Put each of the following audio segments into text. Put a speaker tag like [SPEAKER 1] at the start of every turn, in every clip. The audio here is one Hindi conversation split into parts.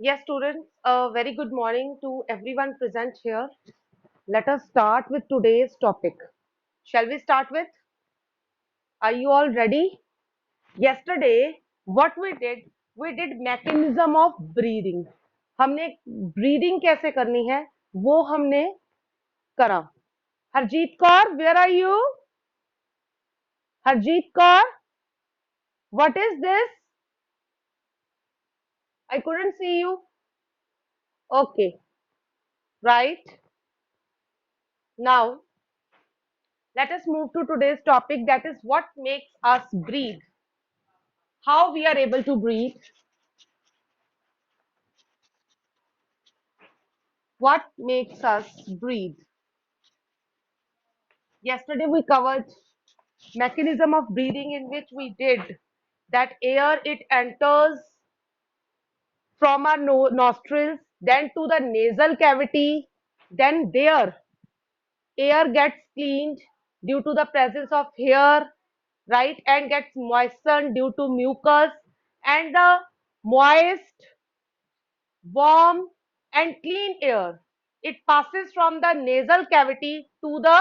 [SPEAKER 1] Yes, students, a very good morning to everyone present here. Let us start with today's topic. Shall we start with? Are you all ready? Yesterday, what we did mechanism of breathing. हमने breathing कैसे करनी है, वो हमने करा. Harjeet Kaur, where are you? Harjeet Kaur, what is this? I couldn't see you. Okay, right. Now, let us move to today's topic, that is what makes us breathe. How we are able to breathe, what makes us breathe. Yesterday we covered mechanism of breathing, in which we did that air, it enters from our nostrils, then to the nasal cavity, then there air gets cleaned due to the presence of hair, right, and gets moistened due to mucus, and the moist, warm and clean air, it passes from the nasal cavity to the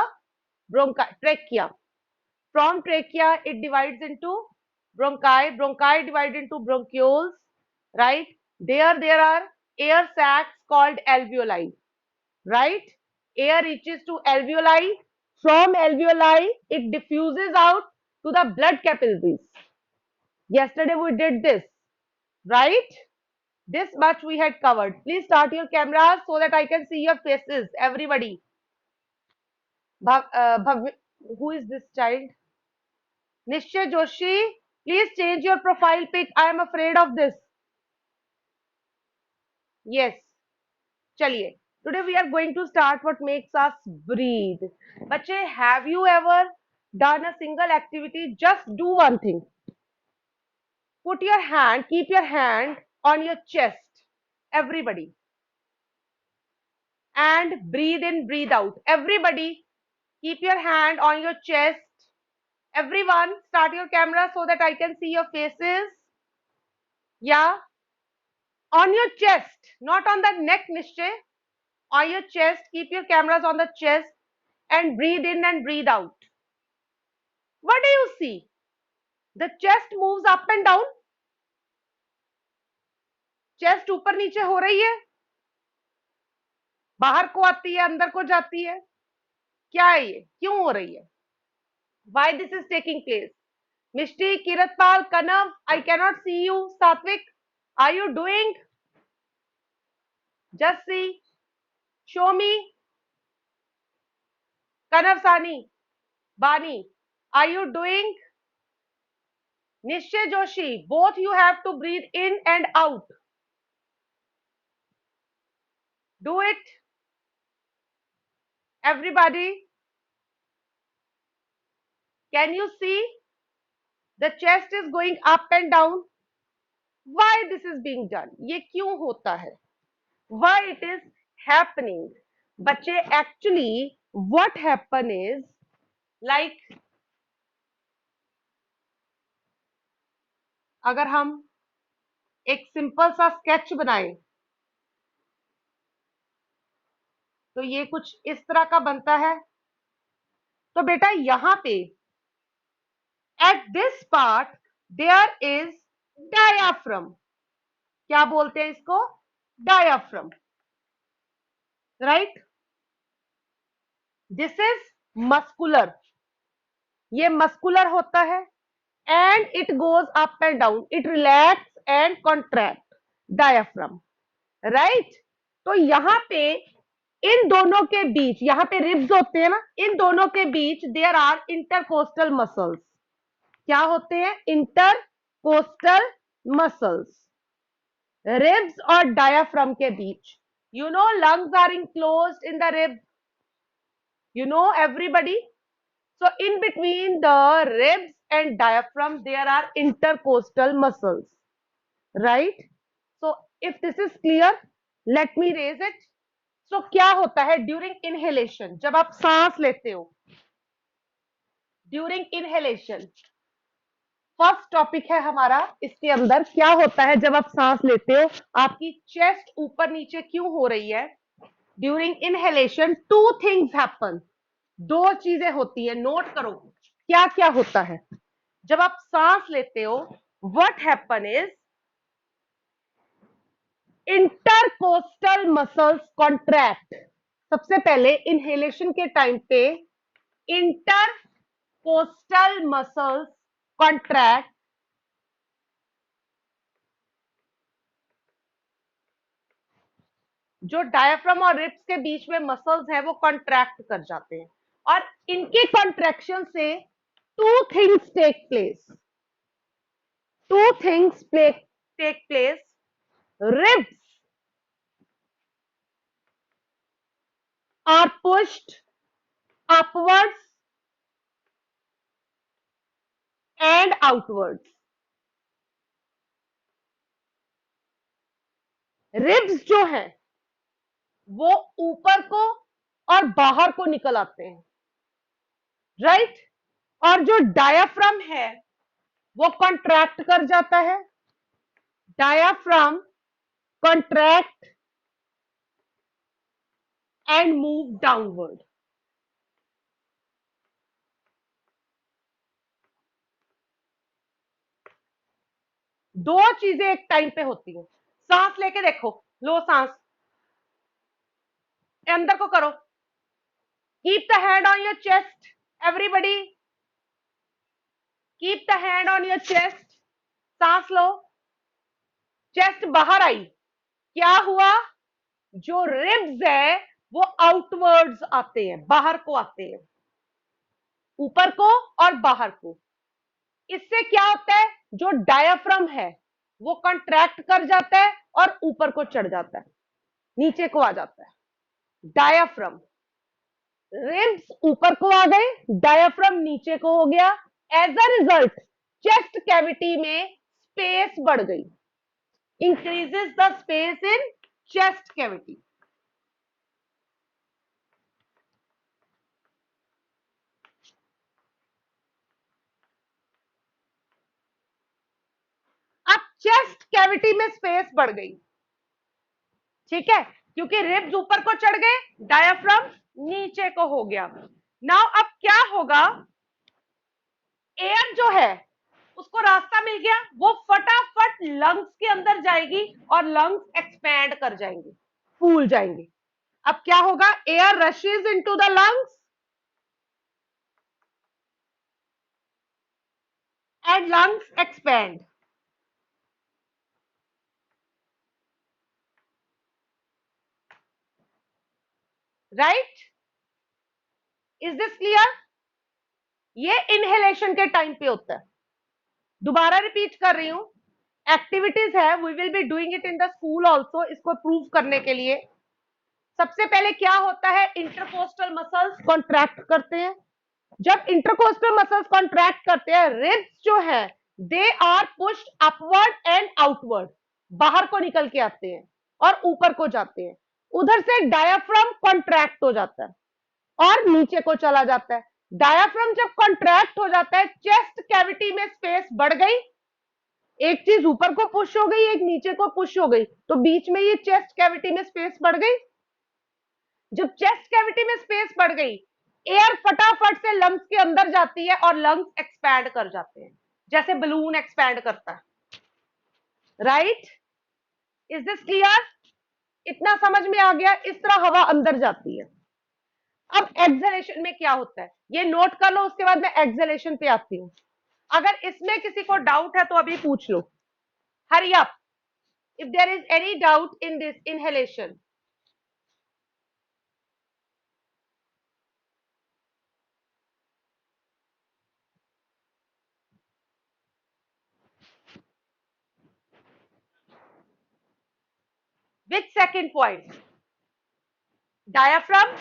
[SPEAKER 1] trachea. From trachea, it divides into bronchi. Bronchi divide into bronchioles, right? There are air sacs called alveoli, right? Air reaches to alveoli. From alveoli, it diffuses out to the blood capillaries. Yesterday we did this, right? This much we had covered. Please start your cameras so that I can see your faces, everybody. Who is this child? Nishchay Joshi, please change your profile pic. I am afraid of this. Yes, chaliye. Today we are going to start what makes us breathe. Bache, have you ever done a single activity? Just do one thing. Keep your hand on your chest. Everybody. And breathe in, breathe out. Everybody, keep your hand on your chest. Everyone, start your camera so that I can see your faces. Yeah, on your chest, not on the neck, Nishchay. On your chest, keep your cameras on the chest and breathe in and breathe out. What do you see? The chest moves up and down. Chest ऊपर नीचे हो रही है, बाहर को आती है, अंदर को जाती है. क्या है ये? क्यों हो रही है? Why this is taking place? Mishti, Kiratpal, Kanav, I cannot see you. Satvik, are you doing? Just see. Show me. Kanav Sani, Bani, are you doing? Nishchay Joshi, both you have to breathe in and out. Do it. Everybody, can you see? The chest is going up and down. Why this is being done? ये क्यों होता है? Why it is happening? बच्चे, actually what happen is, like, अगर हम एक सिंपल सा स्केच बनाएं तो ये कुछ इस तरह का बनता है. तो बेटा यहां पे at this part there is diaphragm. क्या बोलते हैं इसको? Diaphragm, right? This is muscular. ये muscular होता है and it goes up and down. It relax and contract. Diaphragm, right? तो यहाँ पे इन दोनों के बीच, यहाँ पे रिब्स होते हैं ना, इन दोनों के बीच देयर आर इंटरकोस्टल मसल्स. क्या होते हैं? Intercostal muscles. रिब्स और डायाफ्राम के बीच. You know lungs are enclosed in the rib. You know, everybody? So in between the ribs and diaphragm, there are intercostal muscles, right? So if this is clear, let me raise it. So क्या होता है during inhalation? जब आप सांस लेते हो, during inhalation, फर्स्ट टॉपिक है हमारा। इसके अंदर क्या होता है जब आप सांस लेते हो, आपकी चेस्ट ऊपर नीचे क्यों हो रही है? During inhalation two things happen, दो चीजें होती है, नोट करो क्या क्या होता है जब आप सांस लेते हो। What happen is intercostal muscles contract. सबसे पहले इनहेलेशन के टाइम पे इंटरकोस्टल मसल्स कॉन्ट्रैक्ट, जो डायफ्राम और रिब्स के बीच में मसल्स है वो कॉन्ट्रैक्ट कर जाते हैं, और इनके कॉन्ट्रैक्शन से two things take place. Two things take place. Ribs are pushed upwards and outwards. Ribs जो है वो ऊपर को और बाहर को निकल आते हैं, राइट। और जो डायाफ्राम है वो कॉन्ट्रैक्ट कर जाता है। Diaphragm contract and move downward. दो चीजें एक टाइम पे होती हैं। सांस लेके देखो, लो सांस, अंदर को करो। Keep the hand on your chest, everybody keep the hand on your chest. सांस लो, चेस्ट बाहर आई, क्या हुआ? जो रिब्स है वो आउटवर्ड्स आते हैं, बाहर को आते हैं, ऊपर को और बाहर को। इससे क्या होता है? जो डायाफ्राम है वो कॉन्ट्रैक्ट कर जाता है और ऊपर को चढ़ जाता है, नीचे को आ जाता है। डायाफ्राम, रिब्स ऊपर को आ गए, डायाफ्राम नीचे को हो गया। As a result chest cavity में स्पेस बढ़ गई, increases the space in chest cavity. अब चेस्ट कैविटी में स्पेस बढ़ गई, ठीक है, क्योंकि रिब्स ऊपर को चढ़ गए, डायाफ्राम नीचे को हो गया। नाउ अब क्या होगा? एयर जो है उसको रास्ता मिल गया, वो फटाफट लंग्स के अंदर जाएगी और लंग्स एक्सपैंड कर जाएंगे, फूल जाएंगे। अब क्या होगा? Air rushes into the lungs and lungs expand, right? Is this clear? ये इनहेलेशन के टाइम पे होता है। दोबारा रिपीट कर रही हूं, एक्टिविटीज है, we will be doing it in the school also, इसको प्रूव करने के लिए। सबसे पहले क्या होता है? इंटरकोस्टल मसल्स कॉन्ट्रैक्ट करते हैं। जब इंटरकोस्टल मसल्स कॉन्ट्रैक्ट करते हैं, रिब्स जो है they are pushed upward and outward, बाहर को निकल के आते हैं और ऊपर को जाते हैं। उधर से डायाफ्राम कॉन्ट्रैक्ट हो जाता है और नीचे को चला जाता है। डायाफ्राम जब कॉन्ट्रैक्ट हो जाता है, चेस्ट कैविटी में स्पेस बढ़ गई, एक चीज ऊपर को पुश हो गई, एक नीचे को पुश हो गई, तो बीच में ये चेस्ट कैविटी में स्पेस बढ़ गई। जब चेस्ट कैविटी में स्पेस बढ़ गई, एयर फटाफट से लंग्स के अंदर जाती है और लंग्स एक्सपैंड कर जाते हैं, जैसे बलून एक्सपैंड करता है, राइट? Is this clear? इतना समझ में आ गया? इस तरह हवा अंदर जाती है। अब एक्सहेलेशन में क्या होता है ये नोट कर लो, उसके बाद मैं एक्सहेलेशन पे आती हूं। अगर इसमें किसी को डाउट है तो अभी पूछ लो, hurry up if there is any doubt in this inhalation. Which second point? Diaphragm,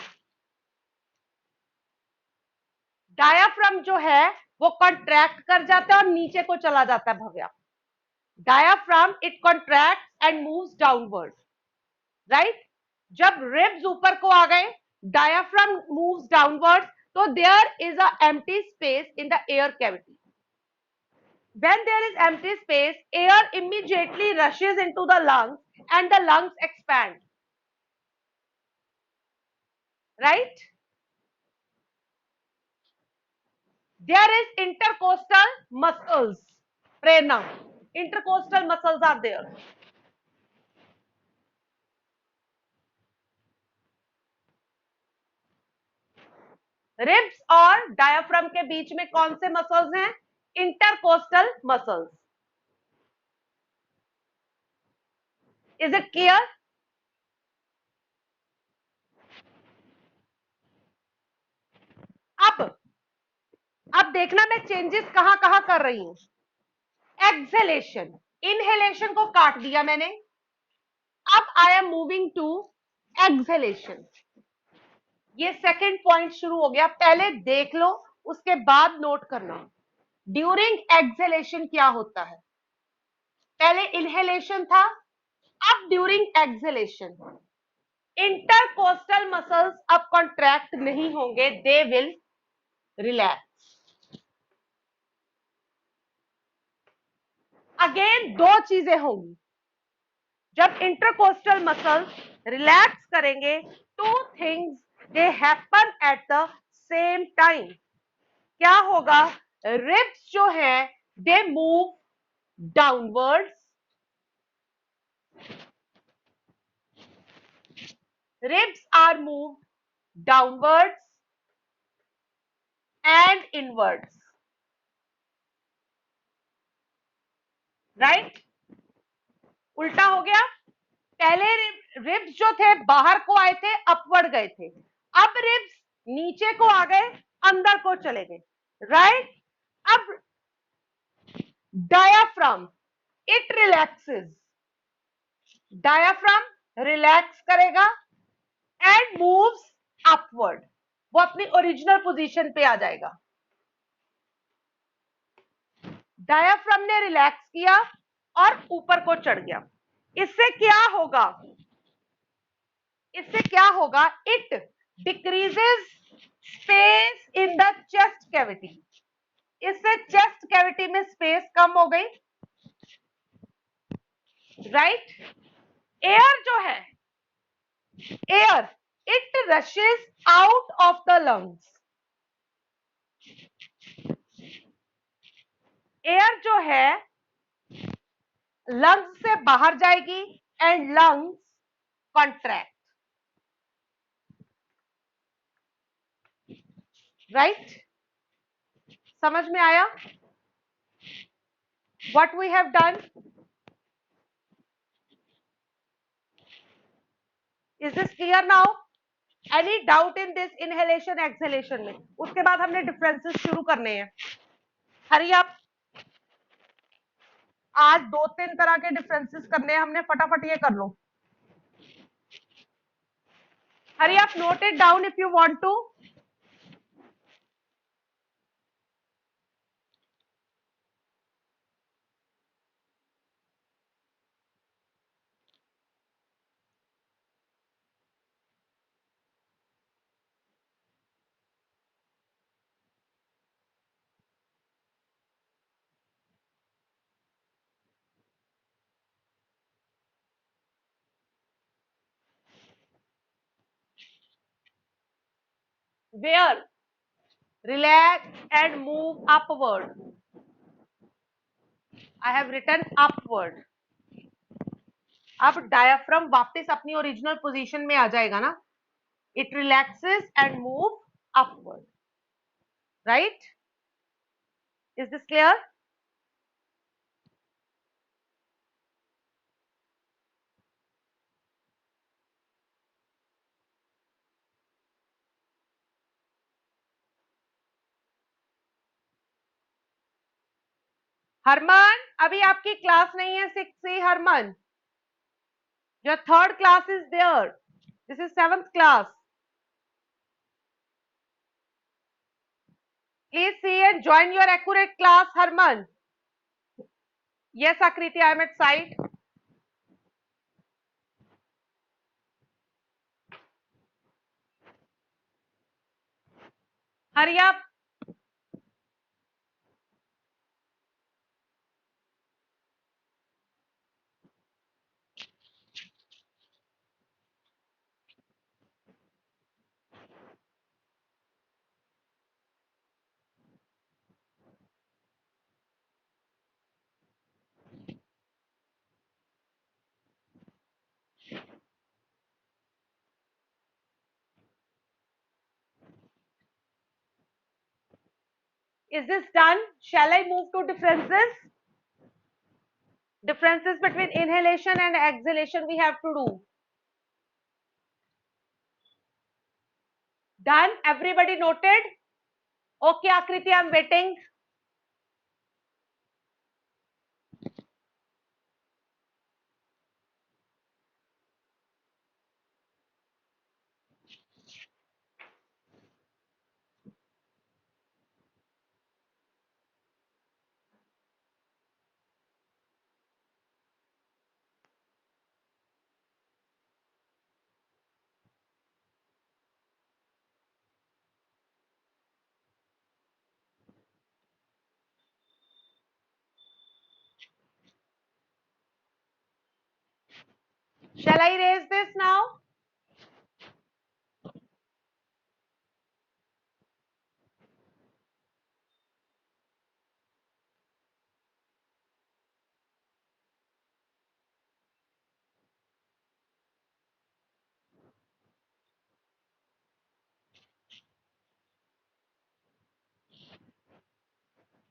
[SPEAKER 1] diaphragm जो है वो कॉन्ट्रैक्ट कर जाता है और नीचे को चला जाता है Bhavya. Diaphragm it contract and moves downward, right? जब रिब्स ऊपर को आ गए, डायाफ्राम मूव्स डाउनवर्ड, तो there is a empty space in the air cavity. When there is empty space, air immediately rushes into the lungs and the lungs expand. Right? There is intercostal muscles. Prerna. Intercostal muscles are there. Ribs और डायाफ्राम के बीच में कौन से मसल्स हैं? Intercostal muscles. Is it clear? अब देखना मैं चेंजेस कहां कहां कर रही हूं. एक्सहेलेशन, इनहेलेशन को काट दिया मैंने. अब I am moving to exhalation. ये सेकंड पॉइंट शुरू हो गया. पहले देख लो, उसके बाद नोट करना. ड्यूरिंग एक्सहेलेशन क्या होता है? पहले इनहेलेशन था, अब ड्यूरिंग एक्सहेलेशन इंटरकोस्टल मसल्स अब कॉन्ट्रैक्ट नहीं होंगे, दे विल रिलैक्स. अगेन दो चीजें होंगी. जब इंटरकोस्टल मसल्स रिलैक्स करेंगे, two things they happen at the same time. क्या होगा? रिब्स जो है they move downwards. Ribs are moved downwards and inwards. Right? उल्टा हो गया. पहले रिब्स जो थे बाहर को आए थे, अपवर्ड गए थे. अब रिब्स नीचे को आ गए, अंदर को चले गए. राइट? अब diaphragm it relaxes. Diaphragm relax करेगा एंड मूव्स अपवर्ड. वो अपनी ओरिजिनल पोजीशन पे आ जाएगा. डायाफ्राम ने रिलैक्स किया और ऊपर को चढ़ गया. इससे क्या होगा? इससे क्या होगा? It decreases space in the chest cavity. इससे चेस्ट कैविटी में स्पेस कम हो गई. राइट? एयर जो है, air it rashes out of the lungs. Air जो है लंग्स से बाहर जाएगी एंड लंग्स कॉन्ट्रैक्ट. राइट? समझ में आया? What we have done? Is this clear now? Any doubt in this inhalation exhalation में? उसके बाद हमने डिफरेंसेस शुरू करने हैं. हरी आप, आज 2-3 तरह के डिफरेंसेस करने हैं हमने, फटाफट ये कर लो. हरी आप, note it down if you want to. Where relax and move upward. I have written upward. अब डायाफ्राम वापस अपनी ओरिजिनल पोजीशन में आ जाएगा ना. It relaxes and move upward. Right? Is this clear? Harman, अभी आपकी क्लास नहीं है 6C. Harman, your third class is there. This is 7th class. Please see and join your accurate class, Harman. Yes, Akriti, I am at site. Hurry up. Is this done? Shall I move to differences? Differences between inhalation and exhalation we have to do. Done? Everybody noted? Okay, Akriti, I'm waiting. Shall I raise this now?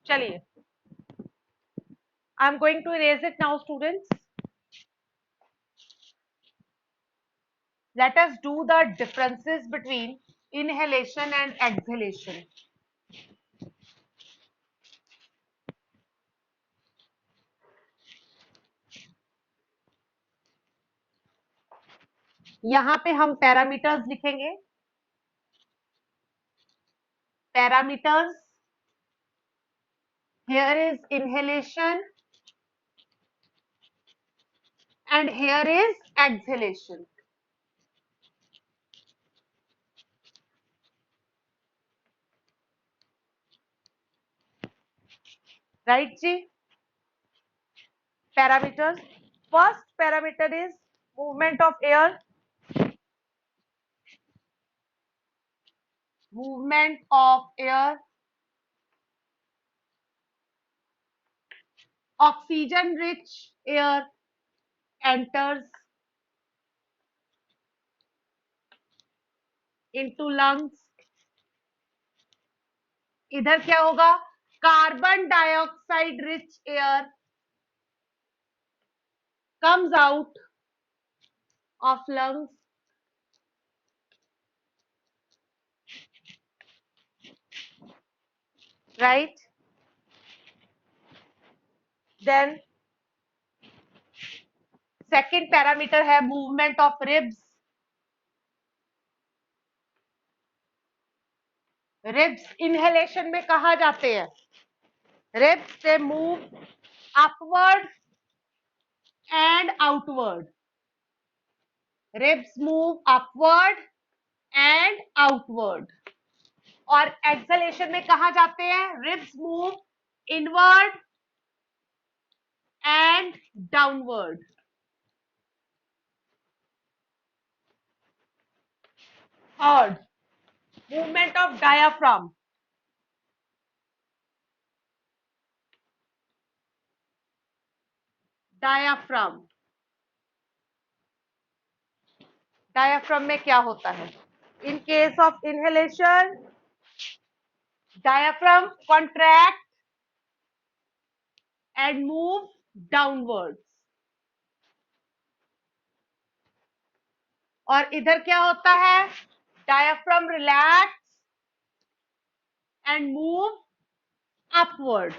[SPEAKER 1] Chaliye. I'm going to erase it now, students. Let us do the differences between inhalation and exhalation. यहाँ पे हम पैरामीटर्स लिखेंगे. Parameters. Here is inhalation and here is exhalation. Right, ji? Parameters. First parameter is movement of air. Movement of air. Oxygen rich air enters into lungs. इधर क्या होगा? Carbon dioxide rich air comes out of lungs. Right? Then second parameter है movement of ribs. Ribs inhalation में कहाँ जाते हैं? Ribs they move upward and outward. Ribs move upward and outward. और exhalation में कहाँ जाते हैं? Ribs move inward and downward. Third, movement of diaphragm. Diaphragm. Diaphragm में क्या होता है? In case of inhalation, diaphragm contract and move downwards. और इधर क्या होता है? Diaphragm relax and move upward.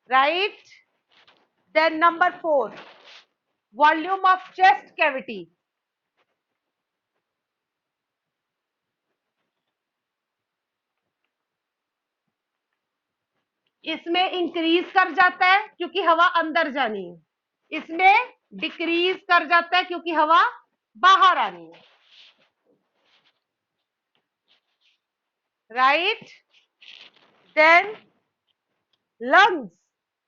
[SPEAKER 1] Right? Then number 4, volume of chest cavity. इसमें इंक्रीज कर जाता है क्योंकि हवा अंदर जानी है. इसमें डिक्रीज कर जाता है क्योंकि हवा बाहर आनी है. राइट? Then lungs.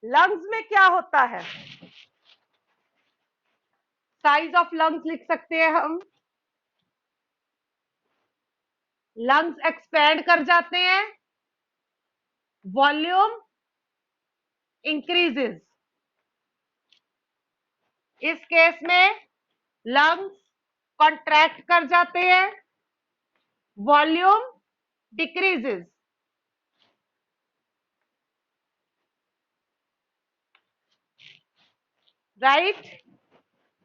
[SPEAKER 1] लंग्स में क्या होता है? साइज ऑफ लंग्स लिख सकते हैं हम. लंग्स एक्सपैंड कर जाते हैं, वॉल्यूम इंक्रीजेस. इस केस में लंग्स कॉन्ट्रैक्ट कर जाते हैं, volume decreases. Right?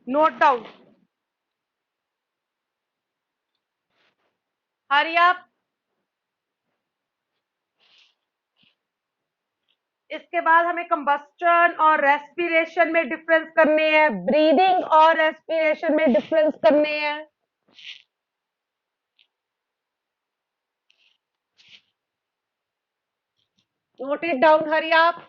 [SPEAKER 1] Note down. Hurry up. इसके बाद हमें कंबस्टन और रेस्पिरेशन में डिफरेंस करने हैं, ब्रीदिंग और रेस्पिरेशन में डिफरेंस करने हैं. Note it down, hurry up.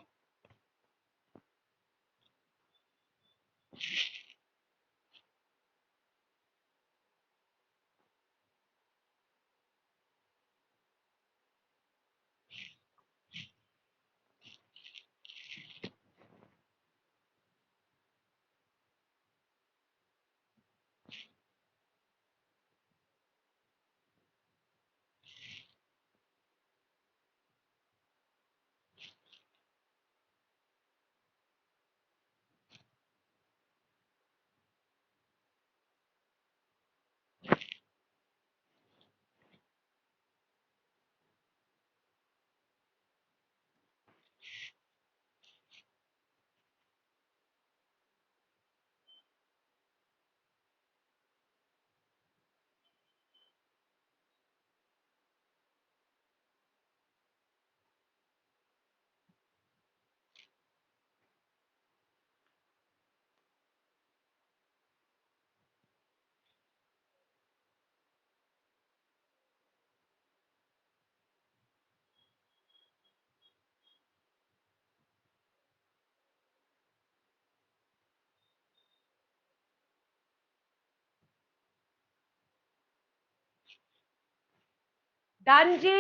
[SPEAKER 1] Done जी.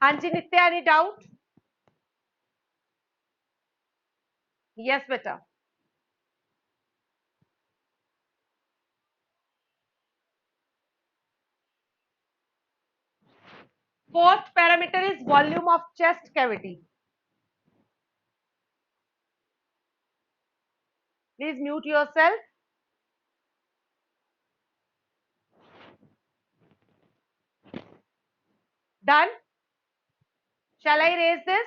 [SPEAKER 1] हाँ जी नित्या, एनी डाउट? यस बेटा. Fourth parameter is volume of chest cavity. Please mute yourself. Done? Shall I raise this?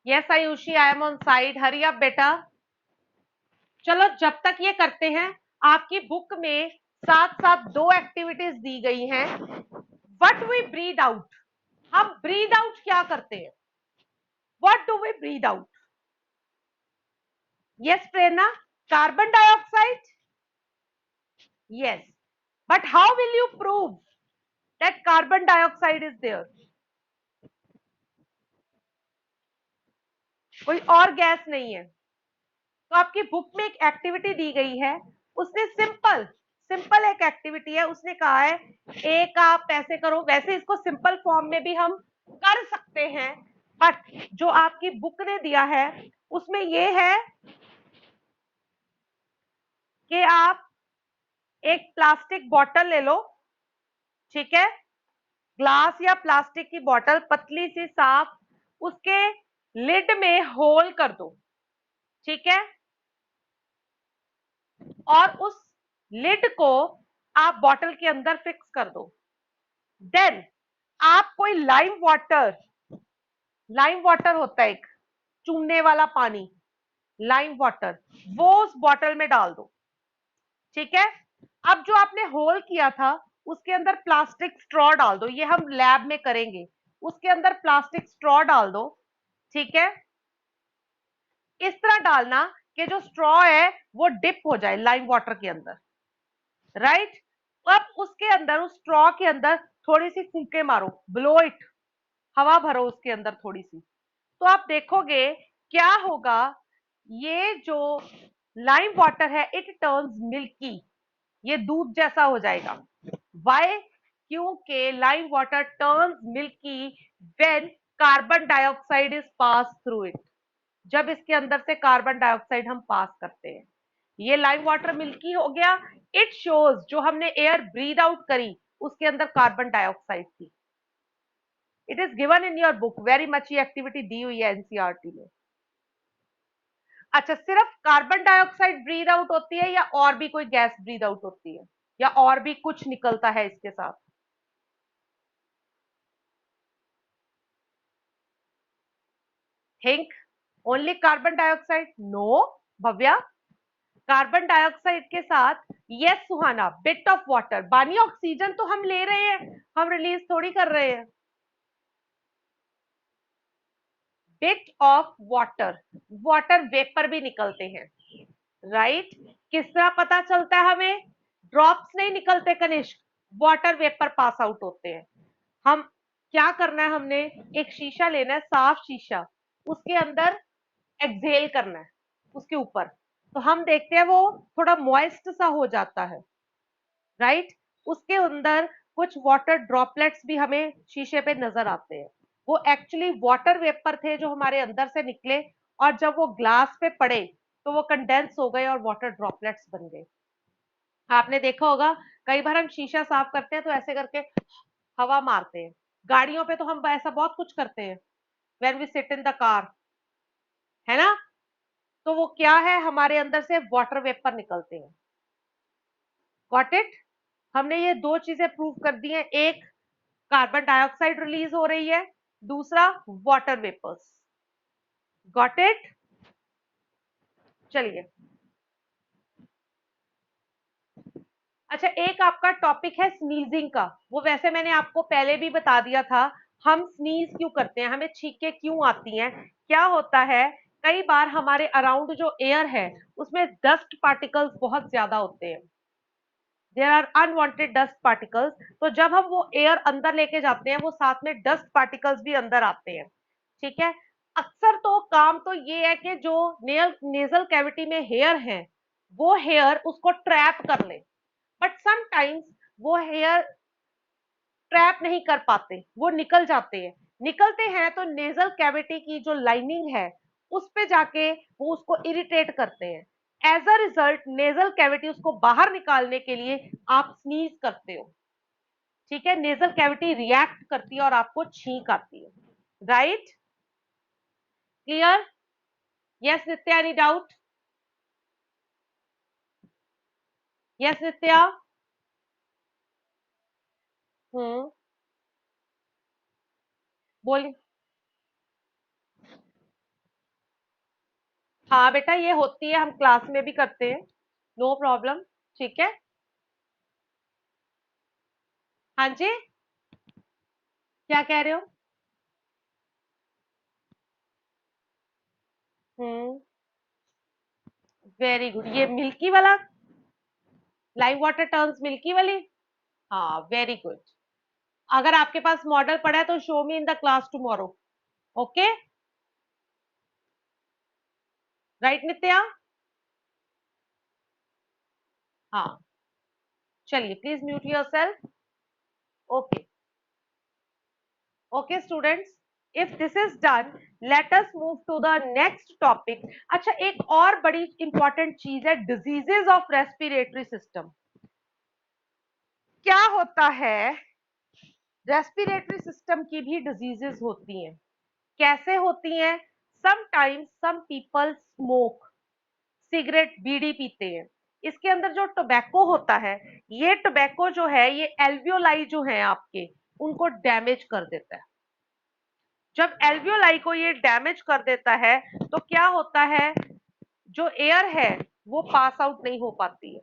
[SPEAKER 1] Yes, Ayushi, I am on side. Hurry up, बेटा. चलो जब तक ये करते हैं, आपकी बुक में साथ साथ दो एक्टिविटीज दी गई हैं. What we breathe out. हम ब्रीद आउट क्या करते हैं? What do we breathe out? Yes Prerna. Carbon dioxide. Yes. But how will you prove that carbon dioxide is there? कोई और गैस नहीं है. तो आपकी बुक में एक एक्टिविटी दी गई है. उसने सिंपल सिंपल एक एक्टिविटी है. उसने कहा है एक आप ऐसे करो. वैसे इसको सिंपल फॉर्म में भी हम कर सकते हैं, बट जो आपकी बुक ने दिया है उसमें ये है कि आप एक प्लास्टिक बॉटल ले लो. ठीक है? ग्लास या प्लास्टिक की बॉटल पतली सी साफ, उसके लिड में होल कर दो. ठीक है? और उस लिड को आप बॉटल के अंदर फिक्स कर दो. देन आप कोई लाइम वाटर होता है एक चूमने वाला पानी, लाइम वाटर, वो उस बॉटल में डाल दो. ठीक है? अब जो आपने होल किया था उसके अंदर प्लास्टिक स्ट्रॉ डाल दो. ये हम लैब में करेंगे. उसके अंदर प्लास्टिक स्ट्रॉ डाल दो. ठीक है? इस तरह डालना कि जो स्ट्रॉ है वो डिप हो जाए लाइम वाटर के अंदर. राइट? अब उसके अंदर, उस स्ट्रॉ के अंदर थोड़ी सी फूंके मारो, ब्लो इट, हवा भरो उसके अंदर थोड़ी सी. तो आप देखोगे क्या होगा. ये जो लाइम वाटर है, इट टर्न्स मिल्की, ये दूध जैसा हो जाएगा। वाई? क्योंकि lime water turns milky when carbon dioxide is pass through it, जब इसके अंदर से कार्बन डाइऑक्साइड हम पास करते हैं, ये लाइम वाटर मिल्की हो गया। इट शोज, जो हमने एयर ब्रीद आउट करी उसके अंदर कार्बन डाइऑक्साइड थी। It is given in your book, very much ये एक्टिविटी दी हुई है एनसीईआरटी में। अच्छा, सिर्फ कार्बन डाइऑक्साइड ब्रीद आउट होती है या और भी कोई गैस ब्रीद आउट होती है, या और भी कुछ निकलता है इसके साथ? Think. Only carbon dioxide? No Bhavya, carbon dioxide के साथ, yes Suhana, bit of water. Bani, oxygen तो हम ले रहे हैं, हम रिलीज थोड़ी कर रहे हैं। Bit of water, water vapour भी निकलते हैं, राइट? किस तरह पता चलता है हमें? ड्रॉप्स नहीं निकलते Kanishk, water vapour pass out होते हैं। हम क्या करना है, हमने एक शीशा लेना है, साफ शीशा, उसके अंदर एक्सहेल करना है उसके ऊपर, तो हम देखते हैं वो थोड़ा मॉइस्ट सा हो जाता है, राइट? उसके अंदर कुछ वाटर ड्रॉपलेट्स भी हमें शीशे पे नजर आते हैं, वो एक्चुअली वाटर वेपर थे जो हमारे अंदर से निकले, और जब वो ग्लास पे पड़े तो वो कंडेंस हो गए और वाटर ड्रॉपलेट्स बन गए। आपने देखा होगा, कई बार हम शीशा साफ करते हैं तो ऐसे करके हवा मारते हैं, गाड़ियों पे तो हम ऐसा बहुत कुछ करते हैं, when we sit in the car, है ना? तो वो क्या है, हमारे अंदर से वाटर वेपर निकलते हैं। Got it? हमने ये दो चीजें प्रूव कर दी हैं, एक कार्बन डाइऑक्साइड रिलीज हो रही है, दूसरा वाटर वेपर्स। Got it? चलिए, अच्छा, एक आपका टॉपिक है स्नीजिंग का, वो वैसे मैंने आपको पहले भी बता दिया था। हम स्नीज क्यों करते हैं, हमें छींकें क्यों आती हैं? क्या होता है, कई बार हमारे अराउंड जो एयर है उसमें डस्ट पार्टिकल्स बहुत ज्यादा होते हैं, there are unwanted dust particles, तो जब हम वो एयर अंदर लेके जाते हैं वो साथ में डस्ट पार्टिकल्स भी अंदर आते हैं, ठीक है? अक्सर तो काम तो ये है कि जो नेजल कैविटी में हेयर है वो हेयर उसको ट्रैप कर ले, बट समटाइम्स वो हेयर ट्रैप नहीं कर पाते, वो निकल जाते हैं। निकलते हैं तो नेजल कैविटी की जो लाइनिंग है उस पे जाके वो उसको इरिटेट करते हैं। As a result nasal cavity उसको बाहर निकालने के लिए आप स्नीज करते हो, ठीक है? नेजल कैविटी रिएक्ट करती है और आपको छींक आती है, राइट? क्लियर? यस नित्या, एनी डाउट? यस नित्या? हम्म, बोलिए। हाँ बेटा, ये होती है, हम क्लास में भी करते हैं, नो प्रॉब्लम, ठीक है? हाँ जी, क्या कह रहे हो? हम्म, वेरी गुड, ये मिल्की वाला, लाइव वाटर टर्न्स मिल्की वाली। हाँ, वेरी गुड। अगर आपके पास मॉडल पड़ा है तो show me in the class tomorrow, okay? Right Nitya? हाँ, चलिए, please mute yourself. Okay, okay students, if this is done, let us move to the next topic. अच्छा, एक और बड़ी इंपॉर्टेंट चीज है, डिजीजेस ऑफ रेस्पिरेटरी सिस्टम। क्या होता है, रेस्पिरेटरी सिस्टम की भी डिजीजेस होती हैं। कैसे होती हैं? Sometimes some people smoke, cigarette बीड़ी पीते हैं, इसके अंदर जो टोबैको होता है, ये टोबैको जो है ये एल्वियोलाई जो है आपके, उनको डैमेज कर देता है। जब एल्वियोलाई को ये डैमेज कर देता है तो क्या होता है, जो एयर है वो पास आउट नहीं हो पाती है,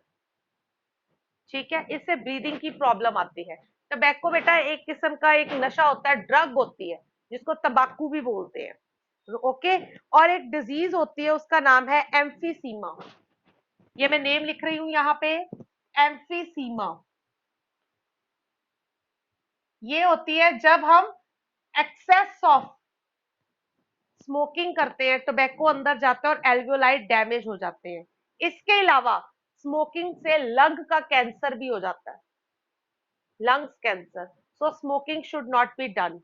[SPEAKER 1] ठीक है? इससे ब्रीदिंग की प्रॉब्लम आती है। टबैको बेटा एक किस्म का एक नशा होता है, ड्रग होती है, जिसको तंबाकू भी बोलते हैं, ओके? और एक डिजीज होती है, उसका नाम है एम्फीसीमा, ये मैं नेम लिख रही हूं यहाँ पे, एम्फीसीमा। ये होती है जब हम एक्सेस ऑफ स्मोकिंग करते हैं, टोबैको अंदर जाता है और एल्वियोलाई डैमेज हो जाते हैं, इसके अलावा स्मोकिंग से लंग का कैंसर भी हो जाता है, lungs cancer. So smoking should not be done.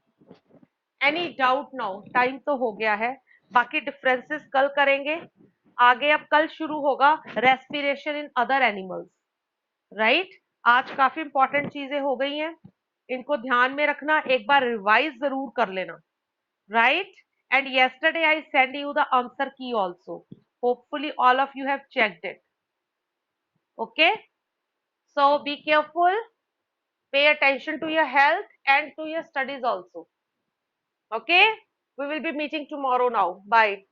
[SPEAKER 1] Any doubt now? Time तो हो गया है, बाकी डिफरेंसेस कल करेंगे आगे। अब कल शुरू होगा respiration in other animals, right? आज काफी इंपॉर्टेंट चीजें हो गई हैं, इनको ध्यान में रखना, एक बार रिवाइज जरूर कर लेना, right? And yesterday I send you the answer key also. Hopefully all of you have checked it. Okay, so be careful, pay attention to your health and to your studies also. Okay, we will be meeting tomorrow now. Bye.